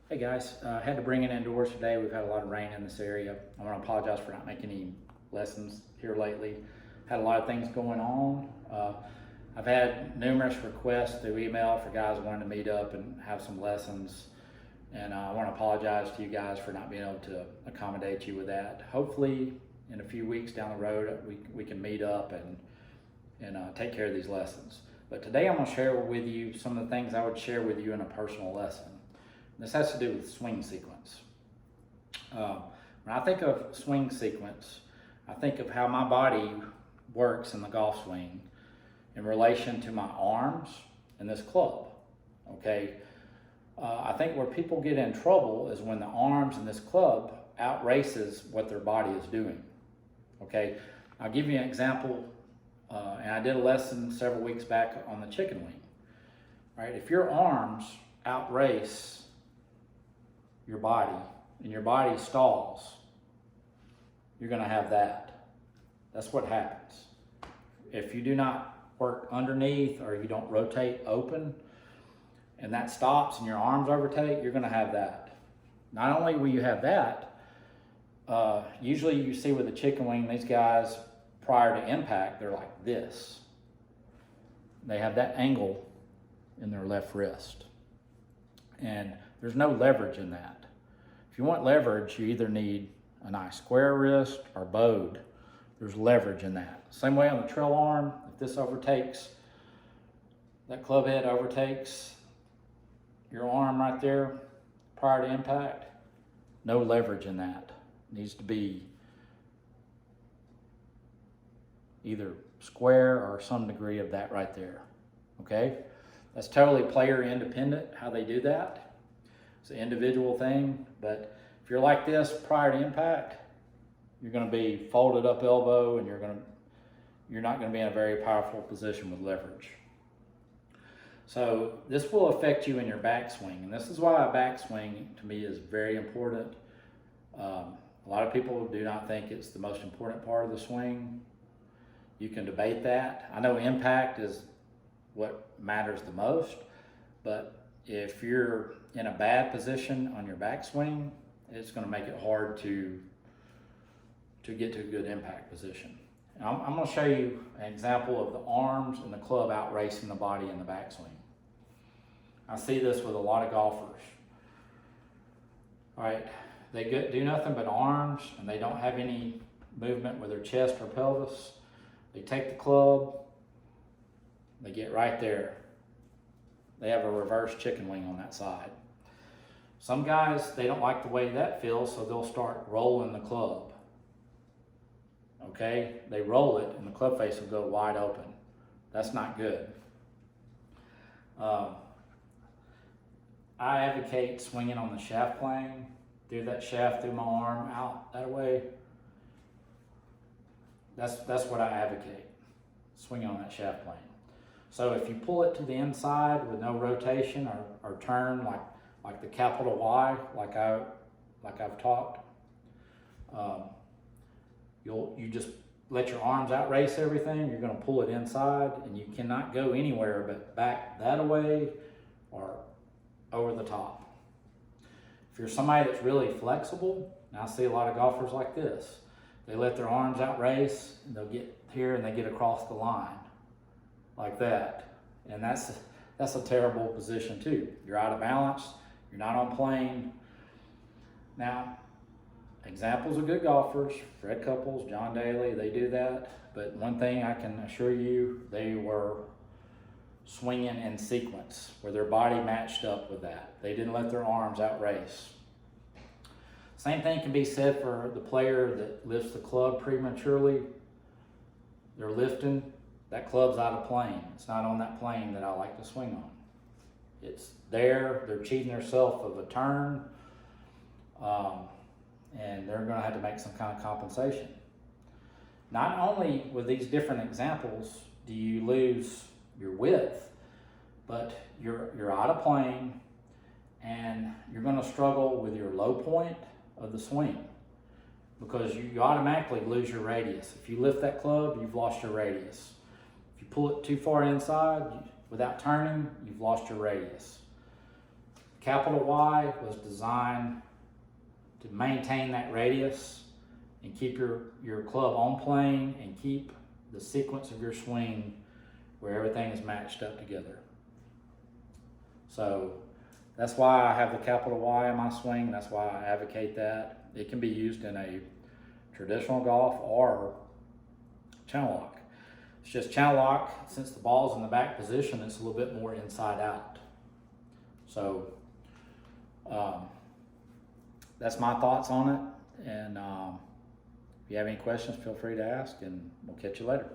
Hey guys, I had to bring it indoors today. We've had a lot of rain in this area. I want to apologize for not making any lessons here lately. Had a lot of things going on. I've had numerous requests through email for guys wanting to meet up and have some lessons. And I want to apologize to you guys for not being able to accommodate you with that. Hopefully in a few weeks down the road, we can meet up and take care of these lessons. But today I'm going to share with you some of the things I would share with you in a personal lesson. This has to do with swing sequence. When I think of swing sequence, I think of how my body works in the golf swing in relation to my arms and this club, okay? I think where people get in trouble is when the arms and this club outraces what their body is doing, okay? I'll give you an example, and I did a lesson several weeks back on the chicken wing, right? If your arms outrace your body and your body stalls, you're going to have that. That's what happens. If you do not work underneath or you don't rotate open and that stops and your arms overtake, you're going to have that. Not only will you have that, usually you see with the chicken wing, these guys prior to impact, they're like this. They have that angle in their left wrist. And there's no leverage in that. If you want leverage, you either need a nice square wrist or bowed. There's leverage in that. Same way on the trail arm, if this overtakes, that club head overtakes your arm right there prior to impact, no leverage in that. It needs to be either square or some degree of that right there, okay? That's totally player independent, how they do that. It's an individual thing, but if you're like this prior to impact, you're going to be folded up elbow and you're not going to be in a very powerful position with leverage. So this will affect you in your backswing, and this is why a backswing to me is very important. A lot of people do not think it's the most important part of the swing. You can debate that. I know impact is what matters the most, but if you're in a bad position on your backswing, it's going to make it hard to get to a good impact position. I'm going to show you an example of the arms and the club outracing the body in the backswing. I see this with a lot of golfers. All right, they do nothing but arms and they don't have any movement with their chest or pelvis. They take the club, they get right there. They have a reverse chicken wing on that side. Some guys, they don't like the way that feels, so they'll start rolling the club. Okay? They roll it and the club face will go wide open. That's not good. I advocate swinging on the shaft plane. Do that shaft through my arm out that way. That's what I advocate. Swinging on that shaft plane. So if you pull it to the inside with no rotation or turn like the capital Y, like I've talked, you just let your arms outrace everything. You're going to pull it inside, and you cannot go anywhere but back that way or over the top. If you're somebody that's really flexible, and I see a lot of golfers like this, they let their arms outrace, and they'll get here and they get across the line like that, and that's a terrible position too. You're out of balance. You're not on plane. Now, examples of good golfers: Fred Couples, John Daly, they do that. But one thing I can assure you, they were swinging in sequence where their body matched up with that. They didn't let their arms outrace. Same thing can be said for the player that lifts the club prematurely. They're lifting, that club's out of plane. It's not on that plane that I like to swing on. It's there, they're cheating themselves of a turn, and they're gonna have to make some kind of compensation. Not only with these different examples do you lose your width, but you're out of plane, and you're gonna struggle with your low point of the swing because you automatically lose your radius. If you lift that club, you've lost your radius. If you pull it too far inside without turning, you've lost your radius. Capital Y was designed to maintain that radius and keep your club on plane and keep the sequence of your swing where everything is matched up together. So that's why I have the capital Y in my swing. That's why I advocate that. It can be used in a traditional golf or channel lock. It's just channel lock, since the ball's in the back position, it's a little bit more inside out. So that's my thoughts on it. And if you have any questions, feel free to ask, and we'll catch you later.